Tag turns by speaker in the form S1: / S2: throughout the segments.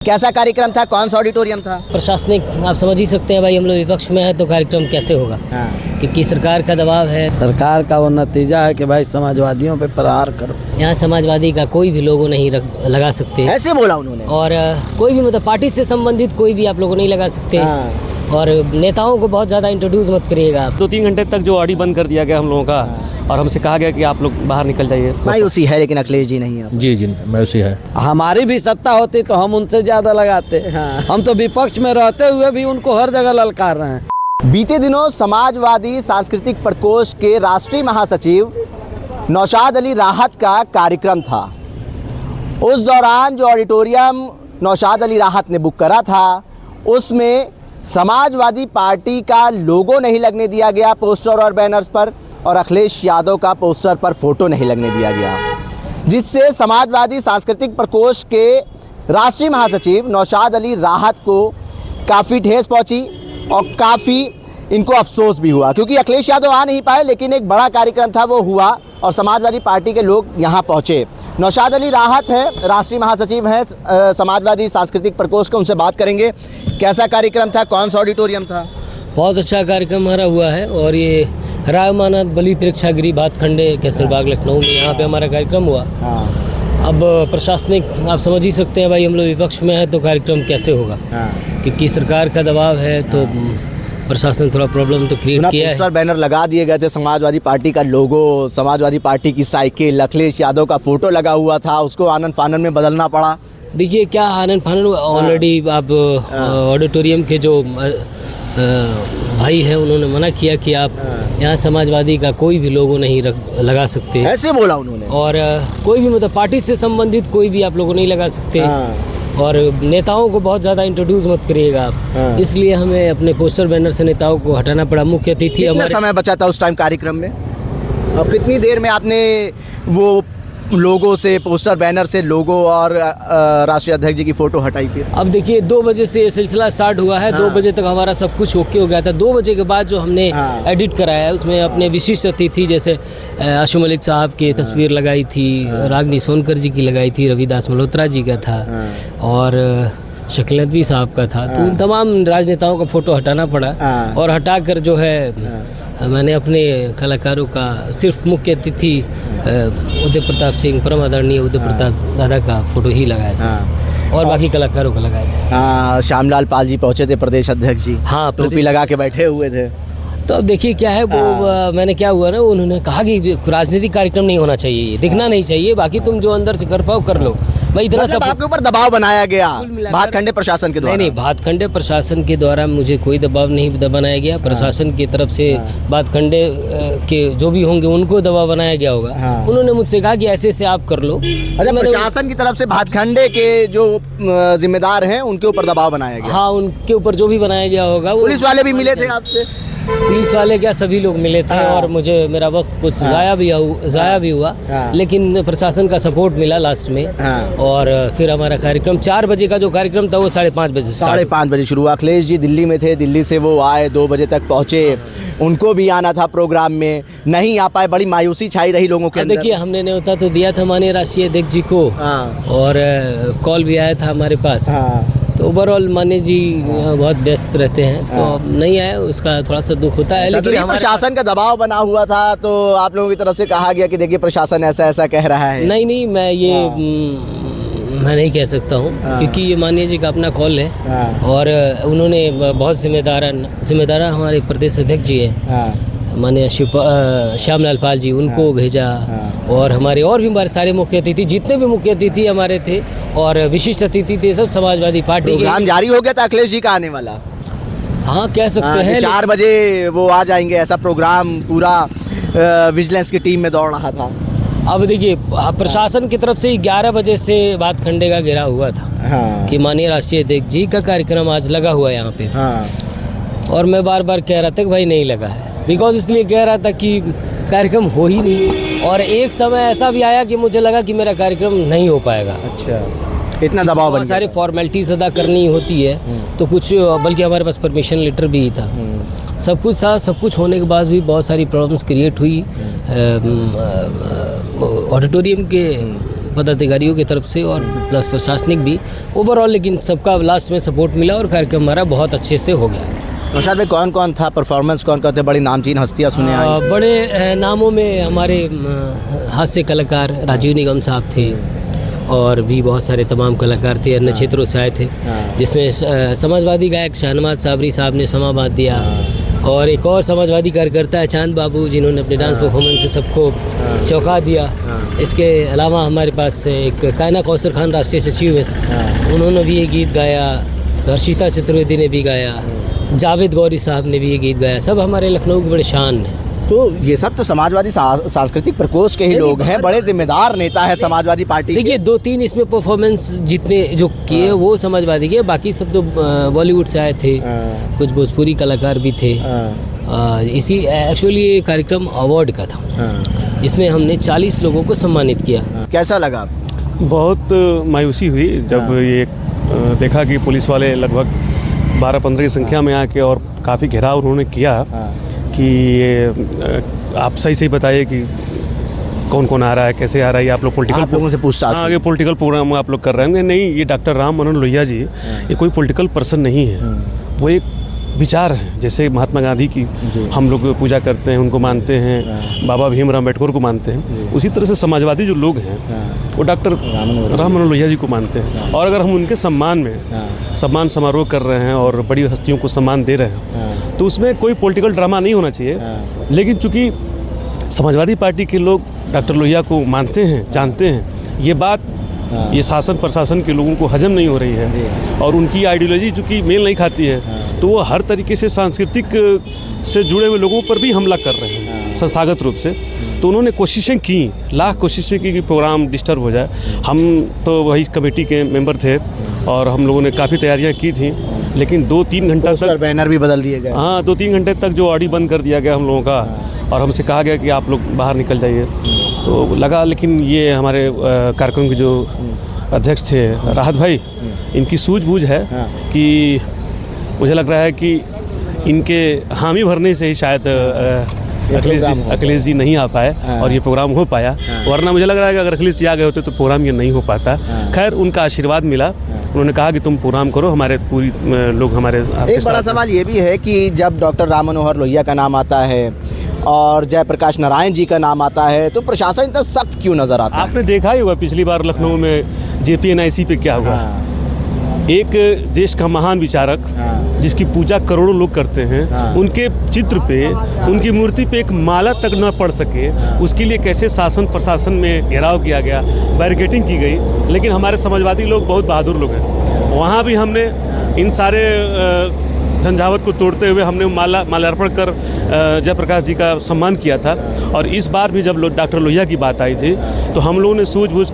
S1: कैसा कार्यक्रम था, कौन सा ऑडिटोरियम था?
S2: प्रशासनिक, आप समझ ही सकते हैं भाई, हम लोग विपक्ष में है तो कार्यक्रम कैसे होगा। क्योंकि सरकार का दबाव है।
S3: सरकार का वो नतीजा है कि भाई समाजवादियों पे प्रहार करो।
S2: यहाँ समाजवादी का कोई भी लोगो नहीं लगा सकते,
S1: ऐसे बोला उन्होंने।
S2: और कोई भी मतलब पार्टी से संबंधित कोई भी आप लोग नहीं लगा सकते। और नेताओं को बहुत ज़्यादा इंट्रोड्यूस मत करिएगा आप।
S4: 2-3 घंटे तक जो ऑडी बंद कर दिया गया हम लोगों का, और हमसे कहा गया कि आप लोग बाहर निकल जाइए।
S1: मायूसी है, लेकिन अखिलेश जी नहीं है।
S4: जी मायूसी है।
S3: हमारी भी सत्ता होती तो हम उनसे ज्यादा लगाते। हम तो विपक्ष में रहते हुए भी उनको हर जगह ललकार रहे हैं।
S1: बीते दिनों समाजवादी सांस्कृतिक प्रकोष्ठ के राष्ट्रीय महासचिव नौशाद अली राहत का कार्यक्रम था। उस दौरान जो ऑडिटोरियम नौशाद अली राहत ने बुक करा था, उसमें समाजवादी पार्टी का लोगो नहीं लगने दिया गया पोस्टर और बैनर्स पर, और अखिलेश यादव का पोस्टर पर फोटो नहीं लगने दिया गया, जिससे समाजवादी सांस्कृतिक प्रकोष्ठ के राष्ट्रीय महासचिव नौशाद अली राहत को काफ़ी ठेस पहुंची और काफ़ी इनको अफसोस भी हुआ, क्योंकि अखिलेश यादव आ नहीं पाए, लेकिन एक बड़ा कार्यक्रम था वो हुआ और समाजवादी पार्टी के लोग यहाँ पहुँचे। नौशाद अली राहत है, राष्ट्रीय महासचिव हैं समाजवादी सांस्कृतिक प्रकोष्ठ के, उनसे बात करेंगे कैसा कार्यक्रम था, कौन सा ऑडिटोरियम था।
S2: बहुत अच्छा कार्यक्रम हमारा हुआ है, और ये रायमानद बलि प्रेक्षागृह भातखंडे केसरबाग लखनऊ में यहाँ पे हमारा कार्यक्रम हुआ। अब प्रशासनिक, आप समझ ही सकते हैं भाई, हम लोग विपक्ष में है तो कार्यक्रम कैसे होगा। क्योंकि सरकार का दबाव है तो प्रशासन थोड़ा प्रॉब्लम तो क्रिएट किया है।
S1: पोस्टर बैनर लगा दिए गए थे, समाजवादी पार्टी का लोगो, समाजवादी पार्टी की साइकिल, अखिलेश यादव का फोटो लगा हुआ था, उसको आनन फानन में बदलना पड़ा।
S2: देखिए क्या आनन फानन, ऑलरेडी आप ऑडिटोरियम के जो भाई हैं उन्होंने मना किया कि आप यहाँ समाजवादी का कोई भी लोगो नहीं लगा सकते,
S1: ऐसे बोला उन्होंने।
S2: और कोई भी मतलब पार्टी से संबंधित कोई भी आप लोगों नहीं लगा सकते। और नेताओं को बहुत ज़्यादा इंट्रोड्यूस मत करिएगा आप। इसलिए हमें अपने पोस्टर बैनर से नेताओं को हटाना पड़ा। मुख्य अतिथि हमारे
S1: समय बचा था उस टाइम कार्यक्रम में, और कितनी देर में आपने वो लोगो से, पोस्टर बैनर से लोगो और राष्ट्रीय अध्यक्ष जी की फोटो हटाई फिर?
S2: अब देखिए 2 बजे से ये सिलसिला स्टार्ट हुआ है। 2 बजे तक हमारा सब कुछ ओके हो गया था। 2 बजे के बाद जो हमने एडिट कराया है, उसमें अपने विशिष्ट अतिथि जैसे आशु मलिक साहब की तस्वीर लगाई थी, रागनी सोनकर जी की लगाई थी, रविदास मल्होत्रा जी का था, और शकील नदवी साहब का था। तो उन तमाम राजनेताओं का फ़ोटो हटाना पड़ा, और हटाकर जो है मैंने अपने कलाकारों का सिर्फ मुख्य अतिथि उदय प्रताप सिंह, परम आदरणीय उदय प्रताप दादा का फ़ोटो ही लगाया सिर्फ, और बाकी कलाकारों का लगाए थे।
S1: श्यामलाल पाल जी पहुँचे थे, प्रदेश अध्यक्ष जी,
S2: हाँ,
S1: टोपी लगा के बैठे हुए थे।
S2: तो अब देखिए क्या है वो, मैंने क्या हुआ ना, उन्होंने कहा कि राजनीतिक कार्यक्रम नहीं होना चाहिए, दिखना नहीं चाहिए, बाकी तुम जो अंदर से कर पाओ कर लो भाई। इतना सब
S1: आपके ऊपर दबाव बनाया गया भातखंडे प्रशासन के द्वारा?
S2: नहीं, भातखंडे प्रशासन के द्वारा मुझे कोई दबाव नहीं बनाया गया। प्रशासन की तरफ से भातखंडे के जो भी होंगे उनको दबाव बनाया गया होगा। उन्होंने मुझसे कहा कि ऐसे से आप कर लो।
S1: अच्छा, प्रशासन की तरफ से भातखंडे के जो जिम्मेदार हैं उनके ऊपर दबाव बनाया गया?
S2: हाँ, उनके ऊपर जो भी बनाया गया होगा।
S1: पुलिस वाले भी मिले थे आपसे?
S2: पुलिस वाले क्या, सभी लोग मिले थे, और मुझे मेरा वक्त कुछ ज़ाया भी हुआ, लेकिन प्रशासन का सपोर्ट मिला लास्ट में। और फिर हमारा कार्यक्रम 4 बजे का जो कार्यक्रम था वो 5:30 बजे
S1: 5:30 बजे शुरू हुआ। अखिलेश जी दिल्ली में थे, दिल्ली से वो आए, 2 बजे तक पहुँचे, उनको भी आना था प्रोग्राम में, नहीं आ पाए, बड़ी मायूसी छाई रही लोगों के अंदर।
S2: देखिए हमने न्योता तो दिया था माननीय राष्ट्रीय अध्यक्ष जी को, और कॉल भी आया था हमारे पास। तो ओवरऑल मान्य जी बहुत व्यस्त रहते हैं, तो अब नहीं आए, उसका थोड़ा सा दुख होता है। लेकिन
S1: प्रशासन का दबाव बना हुआ था, तो आप लोगों की तरफ से कहा गया कि देखिए प्रशासन ऐसा ऐसा कह रहा है।
S2: नहीं, मैं नहीं कह सकता हूँ, क्योंकि ये माननीय जी का अपना कॉल है, और उन्होंने बहुत जिम्मेदार हमारे प्रदेश अध्यक्ष जी हैं माननीय श्यामलाल पाल जी, उनको भेजा, और हमारे और भी हमारे सारे मुख्य अतिथि, जितने भी मुख्य अतिथि हमारे थे और विशिष्ट अतिथि थे, सब समाजवादी पार्टी के।
S1: प्रोग्राम जारी हो गया था अखिलेश जी का आने वाला?
S2: हाँ, कह सकते हैं
S1: 4 बजे वो आ जाएंगे, ऐसा प्रोग्राम पूरा विजिलेंस की टीम में दौड़ रहा था।
S2: अब देखिए प्रशासन की तरफ से 11 बजे से भातखंडे का घेराव हुआ था कि माननीय राष्ट्रीय अध्यक्ष जी का कार्यक्रम आज लगा हुआ है यहाँ पे। और मैं बार बार कह रहा था कि भाई नहीं लगा है, बिकॉज इसलिए कह रहा था कि कार्यक्रम हो ही नहीं, और एक समय ऐसा भी आया कि मुझे लगा कि मेरा कार्यक्रम नहीं हो पाएगा।
S1: अच्छा, इतना दबाव बन गया?
S2: सारे फॉर्मेलिटीज अदा करनी होती है, तो कुछ, बल्कि हमारे पास परमिशन लेटर भी था, सब कुछ था। सब कुछ होने के बाद भी बहुत सारी प्रॉब्लम्स क्रिएट हुई ऑडिटोरियम के पदाधिकारियों की तरफ से और प्लस प्रशासनिक भी ओवरऑल, लेकिन सबका लास्ट में सपोर्ट मिला और कार्यक्रम हमारा बहुत अच्छे से हो गया।
S1: नौशाद भाई, कौन कौन था परफॉर्मेंस, कौन कौन थे बड़ी नामचीन हस्तियाँ सुने आई?
S2: बड़े नामों में हमारे हास्य कलाकार राजीव निगम साहब थे और भी बहुत सारे तमाम कलाकार थे, अन्य क्षेत्रों से आए थे, जिसमें समाजवादी गायक शाहनवाज साबरी साहब ने समा बांध दिया और एक और समाजवादी कार्यकर्ता है चांद बाबू, जिन्होंने अपने डांस परफॉर्मेंस से सबको चौंका दिया। इसके अलावा हमारे पास एक कायना कौसर खान राष्ट्रीय सचिव है, उन्होंने भी ये गीत गाया, हर्षिता चतुर्वेदी ने भी गाया, जावेद गौरी साहब ने भी ये गीत गाया। सब हमारे लखनऊ के बड़े शान हैं।
S1: तो ये सब तो समाजवादी सांस्कृतिक प्रकोष्ठ के ही लोग हैं, बड़े जिम्मेदार नेता है समाजवादी पार्टी।
S2: देखिए 2-3 इसमें परफॉर्मेंस जितने जो किए वो समाजवादी के, बाकी सब तो बॉलीवुड से आए थे, कुछ भोजपुरी कलाकार भी थे। इसी एक्चुअली ये कार्यक्रम अवार्ड का था, जिसमें हमने 40 लोगों को सम्मानित किया।
S1: कैसा लगा?
S4: बहुत मायूसी हुई जब ये देखा कि पुलिस वाले लगभग 12-15 की संख्या में आके और काफ़ी घेराव उन्होंने किया कि आप सही बताइए कि कौन कौन आ रहा है, कैसे आ रहा है, ये आप लोग पॉलिटिकल
S1: लोगों से पूछताछ?
S4: आगे पॉलिटिकल प्रोग्राम आप लोग कर रहे हैं। नहीं, ये डॉक्टर राम मनोहर लोहिया जी ये कोई पॉलिटिकल पर्सन नहीं है, वो एक विचार है। जैसे महात्मा गांधी की हम लोग पूजा करते हैं, उनको मानते हैं, बाबा भीमराव अम्बेडकर को मानते हैं, उसी तरह से समाजवादी जो लोग हैं वो डॉक्टर राम मनोहर लोहिया जी को मानते हैं। और अगर हम उनके सम्मान में सम्मान समारोह कर रहे हैं और बड़ी हस्तियों को सम्मान दे रहे हैं, तो उसमें कोई पॉलिटिकल ड्रामा नहीं होना चाहिए। लेकिन चूँकि समाजवादी पार्टी के लोग डॉक्टर लोहिया को मानते हैं, जानते हैं, ये बात ये शासन प्रशासन के लोगों को हजम नहीं हो रही है और उनकी आइडियोलॉजी चूँकि मेल नहीं खाती है, तो वो हर तरीके से सांस्कृतिक से जुड़े हुए लोगों पर भी हमला कर रहे हैं संस्थागत रूप से। तो उन्होंने कोशिशें की, लाख कोशिशें की कि प्रोग्राम डिस्टर्ब हो जाए। हम तो वही कमेटी के मेंबर थे और हम लोगों ने काफ़ी तैयारियां की थी, लेकिन 2-3 घंटा तक
S1: बैनर भी बदल दिए गए।
S4: हाँ, 2-3 घंटे तक जो ऑडियो बंद कर दिया गया हम लोगों का और हमसे कहा गया कि आप लोग बाहर निकल जाइए। तो लगा, लेकिन ये हमारे कार्यक्रम के जो अध्यक्ष थे राहत भाई, इनकी सूझबूझ है कि मुझे लग रहा है कि इनके हामी भरने से ही शायद अखिलेश जी नहीं आ पाए और ये प्रोग्राम हो पाया। वरना मुझे लग रहा है कि अगर अखिलेश जी आ गए होते तो प्रोग्राम ये नहीं हो पाता। खैर, उनका आशीर्वाद मिला, उन्होंने कहा कि तुम प्रोग्राम करो, हमारे पूरी लोग हमारे।
S1: एक बड़ा सवाल ये भी है कि जब डॉक्टर राम मनोहर लोहिया का नाम आता है और जयप्रकाश नारायण जी का नाम आता है, तो प्रशासन इतना सख्त क्यों नजर आता है?
S4: आपने देखा ही हुआ पिछली बार लखनऊ में JPNIC पे क्या हुआ। एक देश का महान विचारक जिसकी पूजा करोड़ों लोग करते हैं, उनके चित्र पे, उनकी मूर्ति पे एक माला तक न पड़ सके, उसके लिए कैसे शासन प्रशासन में घेराव किया गया, बैरिकेडिंग की गई। लेकिन हमारे समाजवादी लोग बहुत बहादुर लोग हैं, वहाँ भी हमने इन सारे झंझावत को तोड़ते हुए हमने माल्यार्पण कर जयप्रकाश जी का सम्मान किया था। और इस बार भी जब डॉक्टर लोहिया की बात आई थी, तो हम लोगों ने सूझबूझ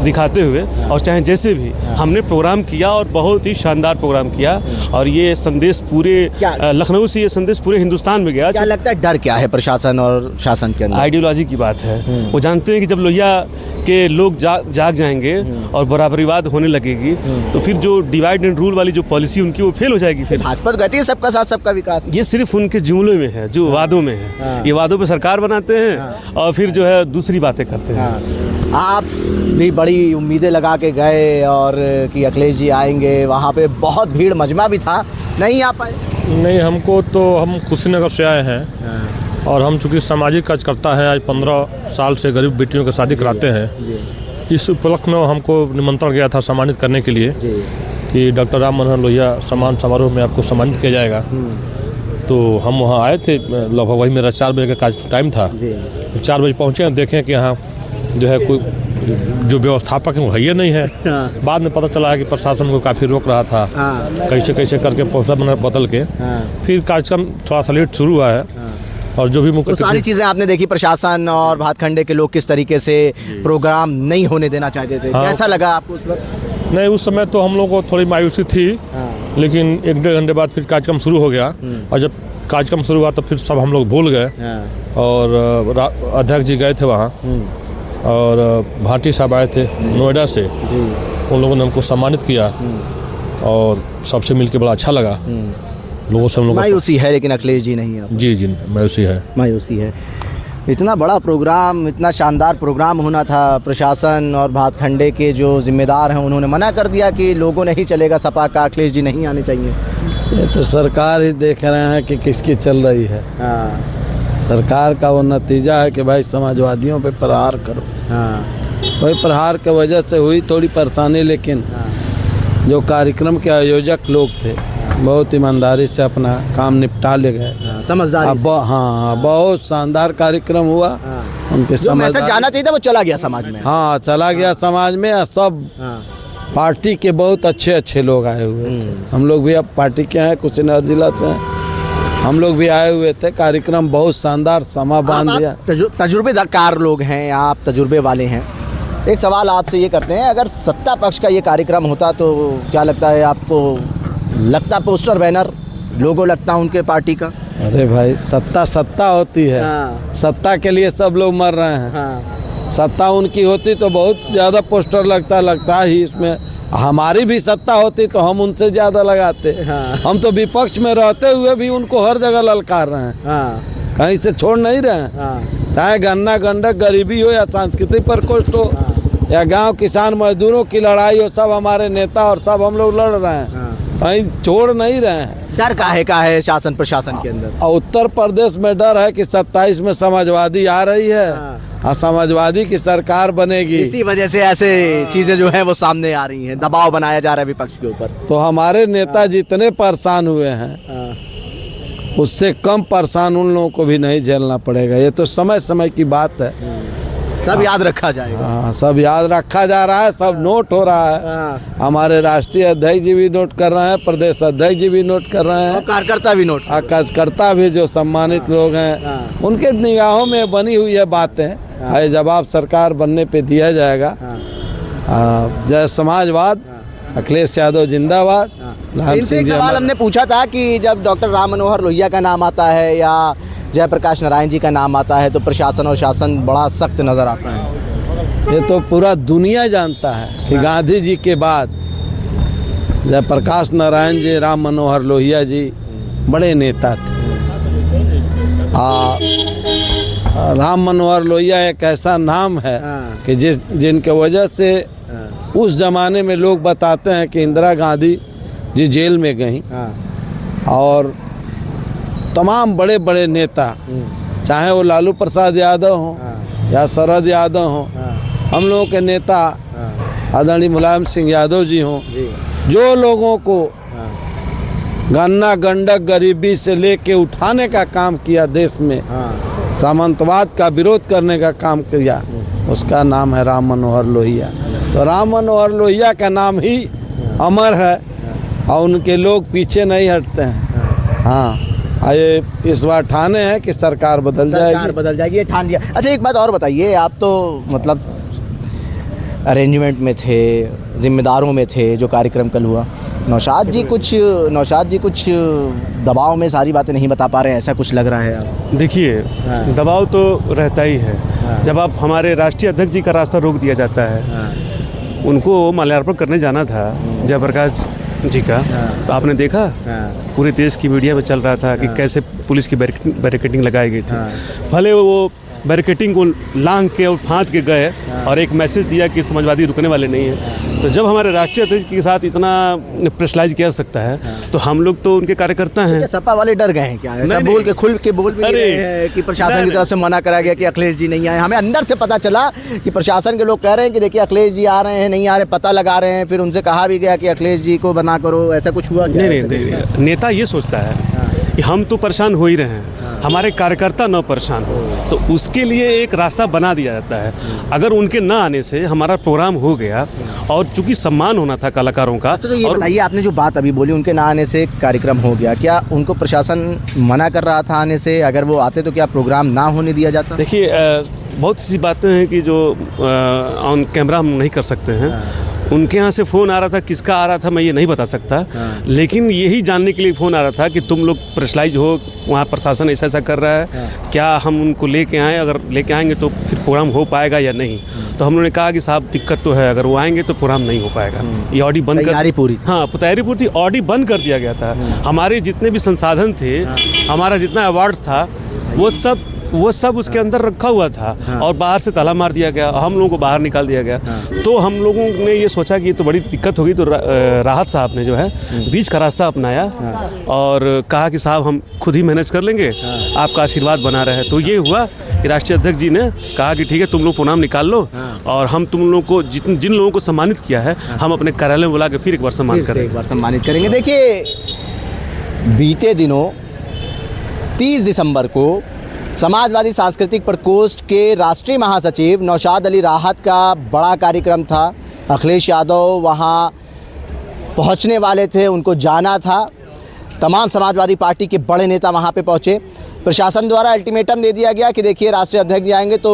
S4: दिखाते हुए और चाहे जैसे भी हमने प्रोग्राम किया और बहुत ही शानदार प्रोग्राम किया। और ये संदेश पूरे लखनऊ से ये संदेश पूरे हिंदुस्तान में गया।
S1: क्या लगता है, डर क्या है प्रशासन और शासन के अंदर?
S4: आइडियोलॉजी की बात है। वो जानते हैं कि जब लोहिया के लोग जाग जाएंगे और बराबरीवाद होने लगेगी, तो फिर जो डिवाइड एंड रूल वाली जो पॉलिसी उनकी वो फेल हो जाएगी। फिर
S1: भाजपा कहती है सबका साथ सबका विकास,
S4: ये सिर्फ उनके जुमलों में है, जो वादों में है। ये वादों पे सरकार बनाते हैं और फिर जो है दूसरी बातें करते हैं।
S1: आप भी बड़ी उम्मीदें लगा के गए और कि अखिलेश जी आएंगे, वहाँ पे बहुत भीड़ मजमा भी था, नहीं आ पाए?
S5: नहीं, हमको तो हम कुशीनगर से आए हैं और हम चूँकि सामाजिक कार्यकर्ता हैं, आज 15 साल से गरीब बेटियों की शादी कराते हैं। इस उपलक्ष्य में हमको निमंत्रण गया था सम्मानित करने के लिए कि डॉक्टर राम मनोहर लोहिया सम्मान समारोह में आपको सम्मानित किया जाएगा। तो हम वहाँ आए थे, लगभग वही मेरा 4 बजे का टाइम था। 4 बजे पहुँचे, देखें कि यहाँ जो है कोई जो व्यवस्थापक है वो है नहीं है। बाद में पता चला है कि प्रशासन को काफ़ी रोक रहा था, कैसे करके पोस्टर बदल के फिर कार्यक्रम थोड़ा सा लेट शुरू हुआ है। और जो भी मुख्य
S1: तो सारी चीज़ें आपने देखी, प्रशासन और भातखंडे के लोग किस तरीके से प्रोग्राम नहीं होने देना चाहते थे, कैसा लगा आपको उस वक्त?
S5: नहीं, उस समय तो हम लोग को थोड़ी मायूसी थी, लेकिन 1-1.5 घंटे बाद फिर कार्यक्रम शुरू हो गया। और जब कार्यक्रम शुरू हुआ तो फिर सब हम लोग भूल गए और अध्यक्ष जी गए थे वहाँ और भाटी साहब आए थे नोएडा से, उन लोगों ने हमको सम्मानित किया और सबसे मिलके बड़ा अच्छा लगा। लोगों से हम लोग
S1: मायूसी है, लेकिन अखिलेश जी नहीं है।
S5: जी, मायूसी है।
S1: मायूसी है। इतना बड़ा प्रोग्राम, इतना शानदार प्रोग्राम होना था, प्रशासन और भातखंडे के जो जिम्मेदार हैं उन्होंने मना कर दिया कि लोगों नहीं चलेगा सपा का, अखिलेश जी नहीं आने चाहिए।
S3: ये तो सरकार ही देख रहे हैं कि किसकी चल रही है। सरकार का वो नतीजा है कि भाई समाजवादियों पे प्रहार करो। वही प्रहार के वजह से हुई थोड़ी परेशानी, लेकिन जो कार्यक्रम के आयोजक लोग थे बहुत ईमानदारी से अपना काम निपटा ले गए,
S1: समझदारी से।
S3: हाँ, बहुत शानदार कार्यक्रम हुआ। उनके
S1: जो मैसेज जाना चाहिए था वो चला गया समाज में।
S3: हाँ, चला गया समाज में। और सब पार्टी के बहुत अच्छे अच्छे लोग आए हुए थे। हम लोग भी अब पार्टी के हैं, कुशीनगर जिला से हैं, हम लोग भी आए हुए थे। कार्यक्रम बहुत शानदार समा बांध दिया।
S1: तजुर्बेकार लोग हैं, आप तजुर्बे वाले हैं। एक सवाल आपसे ये करते हैं, अगर सत्ता पक्ष का ये कार्यक्रम होता तो क्या लगता है आपको? लगता पोस्टर बैनर लोगो लगता उनके पार्टी का?
S3: अरे भाई, सत्ता होती है। सत्ता के लिए सब लोग मर रहे हैं। सत्ता उनकी होती तो बहुत ज़्यादा पोस्टर लगता ही। इसमें हमारी भी सत्ता होती तो हम उनसे ज़्यादा लगाते। हम तो विपक्ष में रहते हुए भी उनको हर जगह ललकार रहे हैं, कहीं से छोड़ नहीं रहे हैं। चाहे गन्ना गंडक गरीबी हो या सांस्कृतिक प्रकोष्ठ हो या गांव किसान मजदूरों की लड़ाई हो, सब हमारे नेता और सब हम लोग लड़ रहे हैं, कहीं छोड़ नहीं रहे हैं।
S1: डर का है शासन प्रशासन के अंदर?
S3: और उत्तर प्रदेश में डर है कि 27 में समाजवादी आ रही है और समाजवादी की सरकार बनेगी।
S1: इसी वजह से ऐसे चीजें जो हैं वो सामने आ रही हैं, दबाव बनाया जा रहा है विपक्ष के ऊपर।
S3: तो हमारे नेता जितने परेशान हुए हैं उससे कम परेशान उन लोगों को भी नहीं झेलना पड़ेगा। ये तो समय समय की बात है,
S1: सब याद रखा जाएगा।
S3: हाँ, सब याद रखा जा रहा है, सब नोट हो रहा है। हमारे राष्ट्रीय अध्यक्ष जी भी नोट कर रहे हैं, प्रदेश अध्यक्ष जी भी नोट कर रहे हैं,
S1: कार्यकर्ता भी नोट,
S3: कार्यकर्ता भी जो सम्मानित लोग हैं उनके निगाहों में बनी हुई है बातें। जवाब सरकार बनने पे दिया जाएगा। जय समाजवाद, अखिलेश यादव जिंदाबाद।
S1: इनसे एक सवाल हमने पूछा था कि जब डॉक्टर राम मनोहर लोहिया का नाम आता है या जयप्रकाश नारायण जी का नाम आता है तो प्रशासन और शासन बड़ा सख्त नज़र आता है।
S3: ये तो पूरा दुनिया जानता है कि गांधी जी के बाद जयप्रकाश नारायण जी, राम मनोहर लोहिया जी बड़े नेता थे। राम मनोहर लोहिया एक ऐसा नाम है कि जिनके वजह से उस ज़माने में लोग बताते हैं कि इंदिरा गांधी जी जेल में गई और तमाम बड़े बड़े नेता, चाहे वो लालू प्रसाद यादव हों या शरद यादव हों, हम लोगों के नेता आदरणीय मुलायम सिंह यादव जी हों, जो लोगों को गन्ना गंडक गरीबी से लेके उठाने का काम किया, देश में सामंतवाद का विरोध करने का काम किया, उसका नाम है राम मनोहर लोहिया। तो राम मनोहर लोहिया का नाम ही अमर है और उनके लोग पीछे नहीं हटते हैं। हाँ, ये इस बार ठाने हैं कि सरकार बदल जाएगी,
S1: ये ठान लिया। अच्छा, एक बात और बताइए, आप तो मतलब अरेंजमेंट में थे, जिम्मेदारों में थे जो कार्यक्रम कल हुआ। नौशाद जी कुछ दबाव में सारी बातें नहीं बता पा रहे हैं, ऐसा कुछ लग रहा है आप?
S4: देखिए, दबाव तो रहता ही है। जब आप हमारे राष्ट्रीय अध्यक्ष जी का रास्ता रोक दिया जाता है, उनको माल्यार्पण करने जाना था जयप्रकाश जी का, तो आपने देखा पूरे देश की मीडिया में चल रहा था कि कैसे पुलिस की बैरिकेडिंग लगाई गई थी। भले वो बैरिकेडिंग को लांघ के और फाँद के गए और एक मैसेज दिया कि समाजवादी रुकने वाले नहीं हैं। तो जब हमारे राष्ट्रीय अध्यक्ष के साथ इतना प्रेशराइज किया सकता है तो हम लोग तो उनके कार्यकर्ता हैं।
S1: सपा वाले डर गए हैं क्या? ऐसा बोल के खुल के बोल भी रहे हैं कि प्रशासन की तरफ से मना करा गया कि अखिलेश जी नहीं आए। हमें अंदर से पता चला कि प्रशासन के लोग कह रहे हैं कि देखिए अखिलेश जी आ रहे हैं, नहीं आ रहे, पता लगा रहे हैं। फिर उनसे कहा भी गया कि अखिलेश जी को बना करो, ऐसा कुछ हुआ?
S4: नहीं, नेता ये सोचता है कि हम तो परेशान हो ही रहे हैं, हमारे कार्यकर्ता न परेशान हो, तो उसके लिए एक रास्ता बना दिया जाता है। अगर उनके न आने से हमारा प्रोग्राम हो गया और चूंकि सम्मान होना था कलाकारों का।
S1: तो ये बताइए, आपने जो बात अभी बोली उनके ना आने से कार्यक्रम हो गया, क्या उनको प्रशासन मना कर रहा था आने से? अगर वो आते तो क्या प्रोग्राम ना होने दिया जाता?
S4: देखिए, बहुत सी बातें हैं कि जो ऑन कैमरा हम नहीं कर सकते हैं। उनके यहाँ से फ़ोन आ रहा था, किसका आ रहा था मैं ये नहीं बता सकता, लेकिन यही जानने के लिए फ़ोन आ रहा था कि तुम लोग प्रेशराइज हो, वहाँ प्रशासन ऐसा कर रहा है, क्या हम उनको लेके आएँ? अगर लेके आएंगे तो फिर प्रोग्राम हो पाएगा या नहीं? तो हम लोगों ने कहा कि साहब दिक्कत तो है, अगर वो आएंगे तो प्रोग्राम नहीं हो पाएगा। ये ऑडी बंद कर, तैयारी पूरी थी, ऑडी बंद कर दिया गया था। हमारे जितने भी संसाधन थे, हमारा जितना अवार्ड था, वो सब वो सब उसके अंदर रखा हुआ था और बाहर से ताला मार दिया गया, हम लोगों को बाहर निकाल दिया गया। तो हम लोगों ने ये सोचा कि ये तो बड़ी दिक्कत होगी, तो राहत साहब ने जो है बीच का रास्ता अपनाया और कहा कि साहब हम खुद ही मैनेज कर लेंगे, आपका आशीर्वाद बना रहे। तो ये हुआ कि राष्ट्रीय अध्यक्ष जी ने कहा कि ठीक है, तुम लोग प्रणाम निकाल लो और हम तुम लोगों को जिन लोगों को सम्मानित किया है हम अपने कार्यालय में बुला के फिर एक बार सम्मान करेंगे।
S1: एक बार सम्मानित करेंगे। देखिए, बीते दिनों 30 दिसंबर को समाजवादी सांस्कृतिक प्रकोष्ठ के राष्ट्रीय महासचिव नौशाद अली राहत का बड़ा कार्यक्रम था। अखिलेश यादव वहां पहुंचने वाले थे, उनको जाना था। तमाम समाजवादी पार्टी के बड़े नेता वहां पे पहुंचे। प्रशासन द्वारा अल्टीमेटम दे दिया गया कि देखिए, राष्ट्रीय अध्यक्ष जाएंगे तो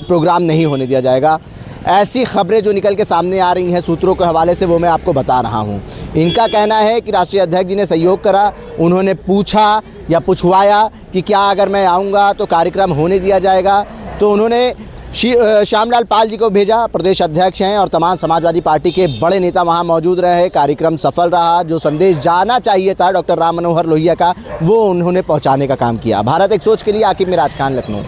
S1: प्रोग्राम नहीं होने दिया जाएगा। ऐसी खबरें जो निकल के सामने आ रही हैं सूत्रों के हवाले से, वो मैं आपको बता रहा हूं। इनका कहना है कि राष्ट्रीय अध्यक्ष जी ने सहयोग करा, उन्होंने पूछा या पूछवाया कि क्या अगर मैं आऊँगा तो कार्यक्रम होने दिया जाएगा। तो उन्होंने श्यामलाल पाल जी को भेजा, प्रदेश अध्यक्ष हैं, और तमाम समाजवादी पार्टी के बड़े नेता वहां मौजूद रहे। कार्यक्रम सफल रहा। जो संदेश जाना चाहिए था डॉक्टर राम मनोहर लोहिया का, वो उन्होंने पहुंचाने का काम किया। भारत एक सोच के लिए आकिब मिराज खान, लखनऊ।